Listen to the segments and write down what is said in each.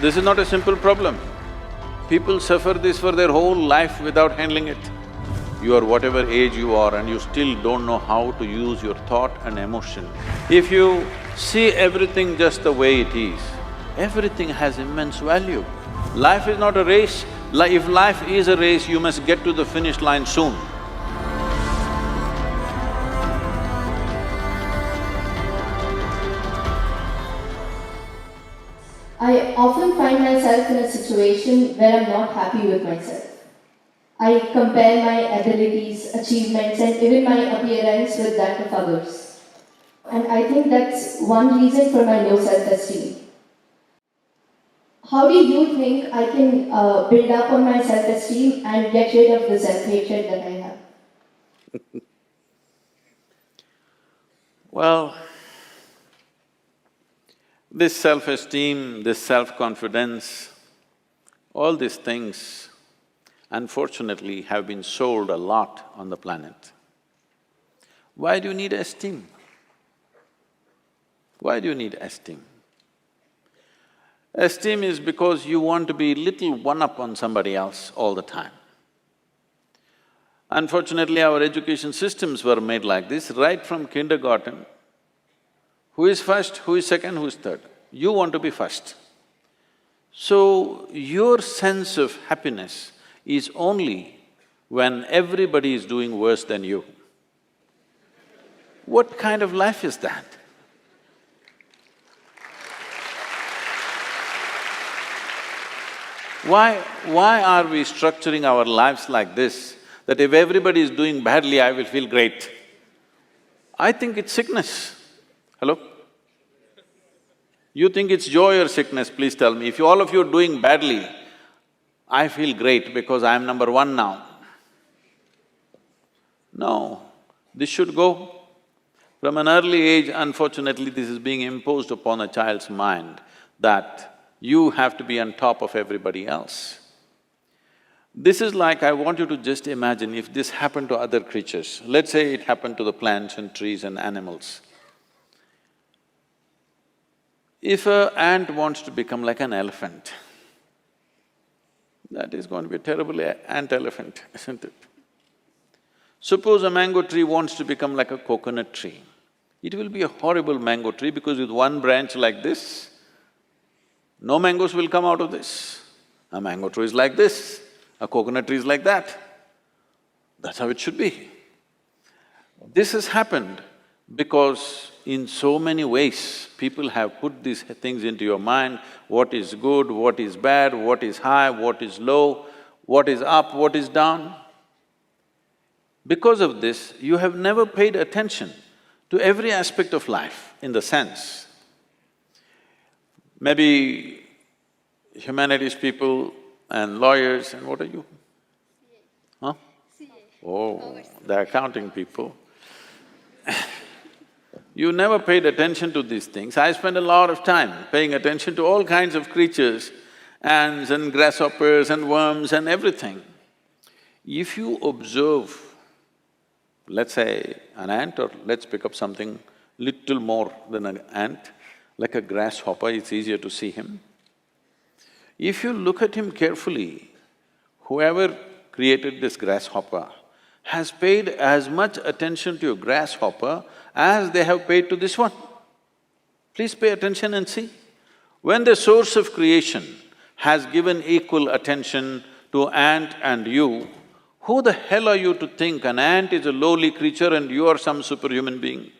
This is not a simple problem. People suffer this for their whole life without handling it. You are whatever age you are and you still don't know how to use your thought and emotion. If you see everything just the way it is, everything has immense value. Life is not a race. If life is a race, you must get to the finish line soon. I often find myself in a situation where I'm not happy with myself. I compare my abilities, achievements, and even my appearance with that of others. And I think that's one reason for my low self-esteem. How do you think I can build up on my self-esteem and get rid of the self-hatred that I have? Well, this self-esteem, this self-confidence, all these things unfortunately have been sold a lot on the planet. Why do you need esteem? Why do you need esteem? Esteem is because you want to be little one-up on somebody else all the time. Unfortunately, our education systems were made like this, right from kindergarten. Who is first, who is second, who is third? You want to be first. So, your sense of happiness is only when everybody is doing worse than you. What kind of life is that? Why are we structuring our lives like this, that if everybody is doing badly, I will feel great? I think it's sickness. Hello? You think it's joy or sickness, please tell me. If all of you are doing badly, I feel great because I'm number one now. No, this should go. From an early age, unfortunately, this is being imposed upon a child's mind that you have to be on top of everybody else. This is like, I want you to just imagine if this happened to other creatures. Let's say it happened to the plants and trees and animals. If an ant wants to become like an elephant, that is going to be a terrible ant-elephant, isn't it? Suppose a mango tree wants to become like a coconut tree. It will be a horrible mango tree because with one branch like this, no mangoes will come out of this. A mango tree is like this, a coconut tree is like that. That's how it should be. This has happened because in so many ways, people have put these things into your mind, what is good, what is bad, what is high, what is low, what is up, what is down. Because of this, you have never paid attention to every aspect of life in the sense. Maybe humanities people and lawyers and what are you? Huh? Oh, the accounting people. You never paid attention to these things. I spend a lot of time paying attention to all kinds of creatures, ants and grasshoppers and worms and everything. If you observe, let's say an ant, or let's pick up something little more than an ant, like a grasshopper, it's easier to see him. If you look at him carefully, whoever created this grasshopper has paid as much attention to a grasshopper as they have paid to this one. Please pay attention and see. When the source of creation has given equal attention to ant and you, who the hell are you to think an ant is a lowly creature and you are some superhuman being?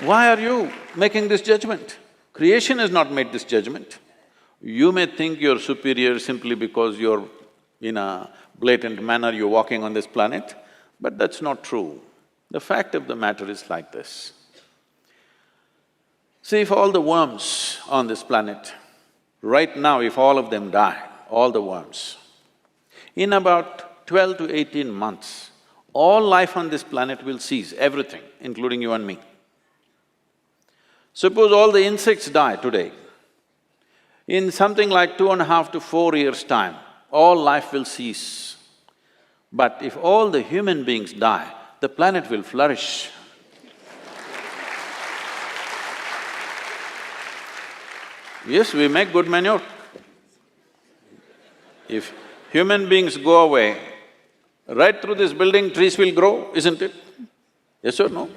Why are you making this judgment? Creation has not made this judgment. You may think you're superior simply because you're in a blatant manner, you're walking on this planet, but that's not true. The fact of the matter is like this. See, if all the worms on this planet, right now if all of them die, all the worms, in about 12 to 18 months, all life on this planet will cease, everything, including you and me. Suppose all the insects die today, in something like 2.5 to 4 years' time, all life will cease. But if all the human beings die, the planet will flourish. Yes, we make good manure. If human beings go away, right through this building, trees will grow, isn't it? Yes or no?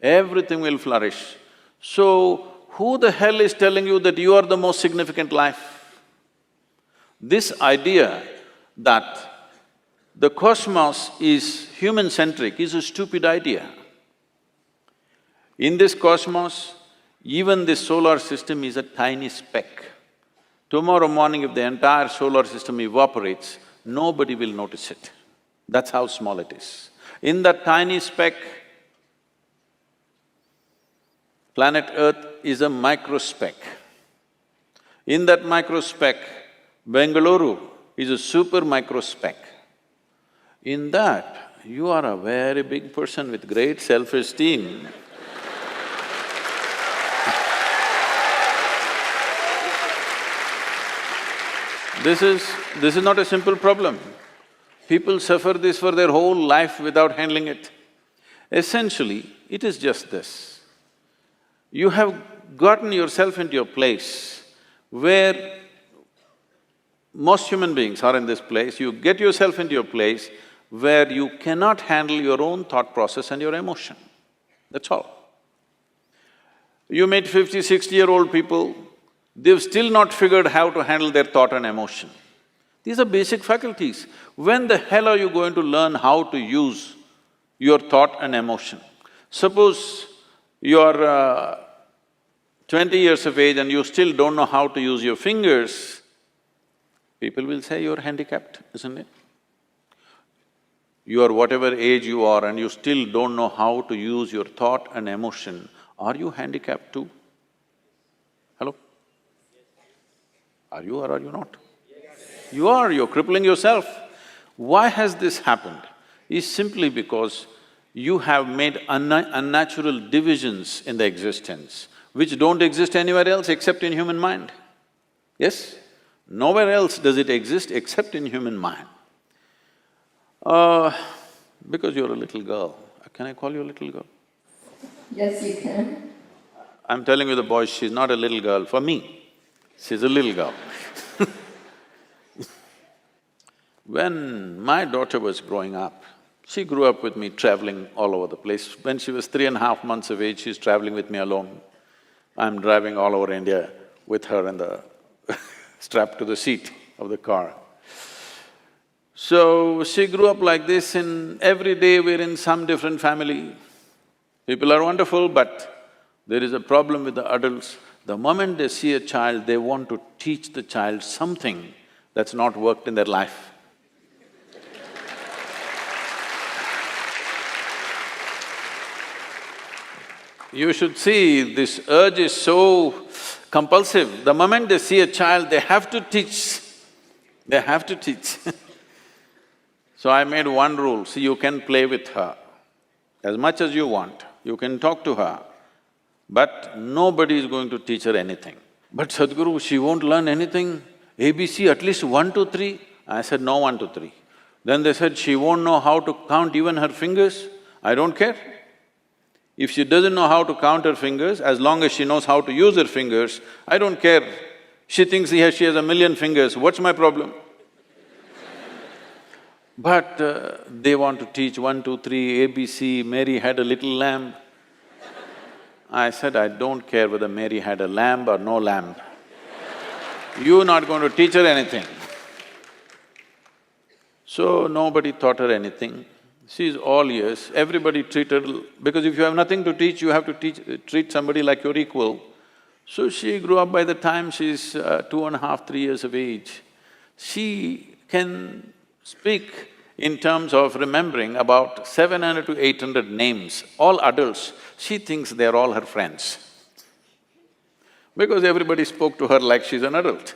Everything will flourish. So, who the hell is telling you that you are the most significant life? This idea that the cosmos is human-centric is a stupid idea. In this cosmos, even this solar system is a tiny speck. Tomorrow morning, if the entire solar system evaporates, nobody will notice it. That's how small it is. In that tiny speck, planet Earth is a microspeck. In that microspeck, Bengaluru is a super microspeck. In that, you are a very big person with great self-esteem. This is not a simple problem. People suffer this for their whole life without handling it. Essentially, it is just this. You have gotten yourself into a place where most human beings are in this place, you get yourself into a place where you cannot handle your own thought process and your emotion. That's all. You meet 50, 60-year-old people, they've still not figured how to handle their thought and emotion. These are basic faculties. When the hell are you going to learn how to use your thought and emotion? Suppose you're 20 years of age and you still don't know how to use your fingers, people will say you're handicapped, isn't it? You are whatever age you are and you still don't know how to use your thought and emotion, are you handicapped too? Hello? Are you or are you not? You are, you're crippling yourself. Why has this happened? Is simply because you have made unnatural divisions in the existence, which don't exist anywhere else except in human mind. Yes? Nowhere else does it exist except in human mind. Because you're a little girl, can I call you a little girl? Yes, you can. I'm telling you the boys, she's not a little girl. For me, she's a little girl. When my daughter was growing up, she grew up with me traveling all over the place. When she was 3.5 months of age, she's traveling with me alone. I'm driving all over India with her in the strapped to the seat of the car. So, she grew up like this, and every day we're in some different family. People are wonderful, but there is a problem with the adults. The moment they see a child, they want to teach the child something that's not worked in their life. You should see, this urge is so compulsive. The moment they see a child, they have to teach. They have to teach. So I made one rule, see, you can play with her as much as you want, you can talk to her, but nobody is going to teach her anything. But Sadhguru, she won't learn anything, ABC at least 1, 2, 3. I said, no 1, 2, 3. Then they said, she won't know how to count even her fingers. I don't care. If she doesn't know how to count her fingers, as long as she knows how to use her fingers, I don't care. She thinks she has 1,000,000 fingers, what's my problem? But they want to teach 1, 2, 3, ABC, Mary had a little lamb. I said, I don't care whether Mary had a lamb or no lamb. You're not going to teach her anything. So nobody taught her anything. She's all ears, everybody treated her… because if you have nothing to teach, you have to treat somebody like your equal. So she grew up. By the time she's 2.5, 3 years of age, she can speak in terms of remembering about 700 to 800 names, all adults. She thinks they're all her friends because everybody spoke to her like she's an adult.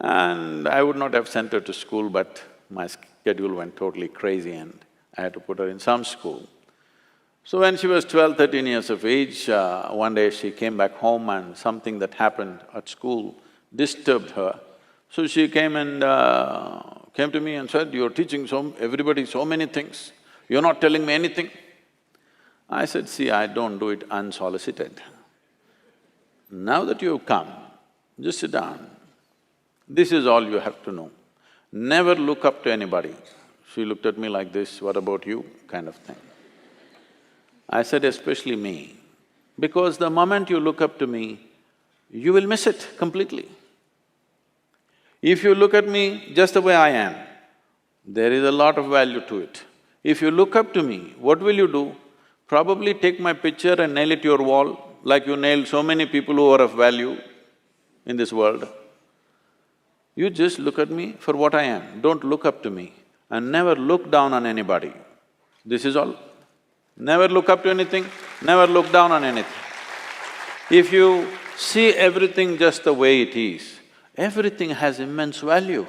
And I would not have sent her to school, but my schedule went totally crazy and I had to put her in some school. So when she was 12, 13 years of age, one day she came back home and something that happened at school disturbed her. So she came and came to me and said, you're teaching everybody so many things, you're not telling me anything. I said, see, I don't do it unsolicited. Now that you've come, just sit down. This is all you have to know. Never look up to anybody. She looked at me like this, what about you, kind of thing. I said, especially me, because the moment you look up to me, you will miss it completely. If you look at me just the way I am, there is a lot of value to it. If you look up to me, what will you do? Probably take my picture and nail it to your wall, like you nailed so many people who are of value in this world. You just look at me for what I am, don't look up to me, and never look down on anybody. This is all. Never look up to anything, never look down on anything. If you see everything just the way it is, everything has immense value.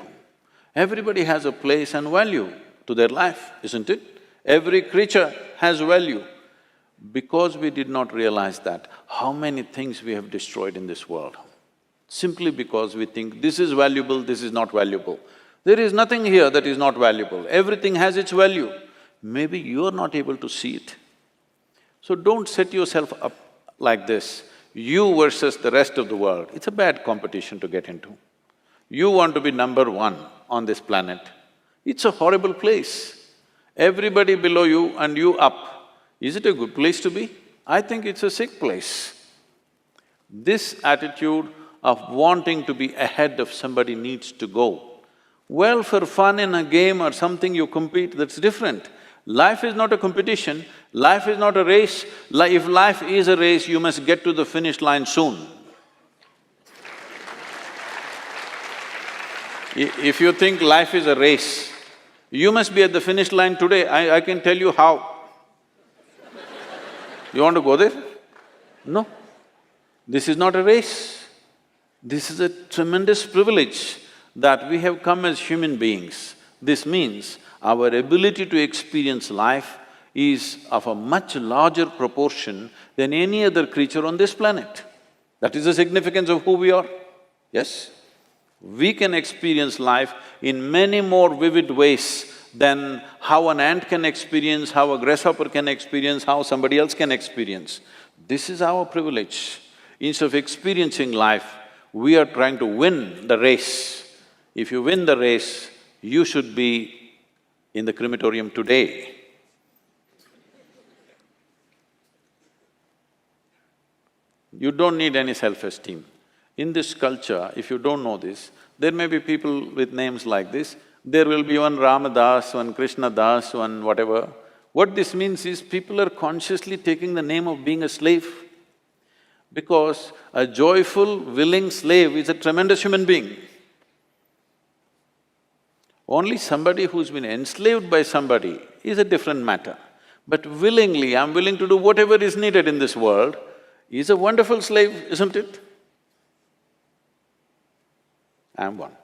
Everybody has a place and value to their life, isn't it? Every creature has value. Because we did not realize that, how many things we have destroyed in this world? Simply because we think this is valuable, this is not valuable. There is nothing here that is not valuable, everything has its value. Maybe you are not able to see it. So don't set yourself up like this, you versus the rest of the world. It's a bad competition to get into. You want to be number one on this planet. It's a horrible place. Everybody below you and you up. Is it a good place to be? I think it's a sick place. This attitude of wanting to be ahead of somebody needs to go. Well, for fun in a game or something you compete, that's different. Life is not a competition, life is not a race. If life is a race, you must get to the finish line soon. If you think life is a race, you must be at the finish line today, I can tell you how. You want to go there? No. This is not a race. This is a tremendous privilege that we have come as human beings. This means our ability to experience life is of a much larger proportion than any other creature on this planet. That is the significance of who we are, yes? We can experience life in many more vivid ways than how an ant can experience, how a grasshopper can experience, how somebody else can experience. This is our privilege. Instead of experiencing life, we are trying to win the race. If you win the race, you should be in the crematorium today. You don't need any self-esteem. In this culture, if you don't know this, there may be people with names like this, there will be one Ramadas, one Krishna Das, one whatever. What this means is people are consciously taking the name of being a slave. Because a joyful, willing slave is a tremendous human being. Only somebody who's been enslaved by somebody is a different matter. But willingly, I'm willing to do whatever is needed in this world, is a wonderful slave, isn't it? I'm one.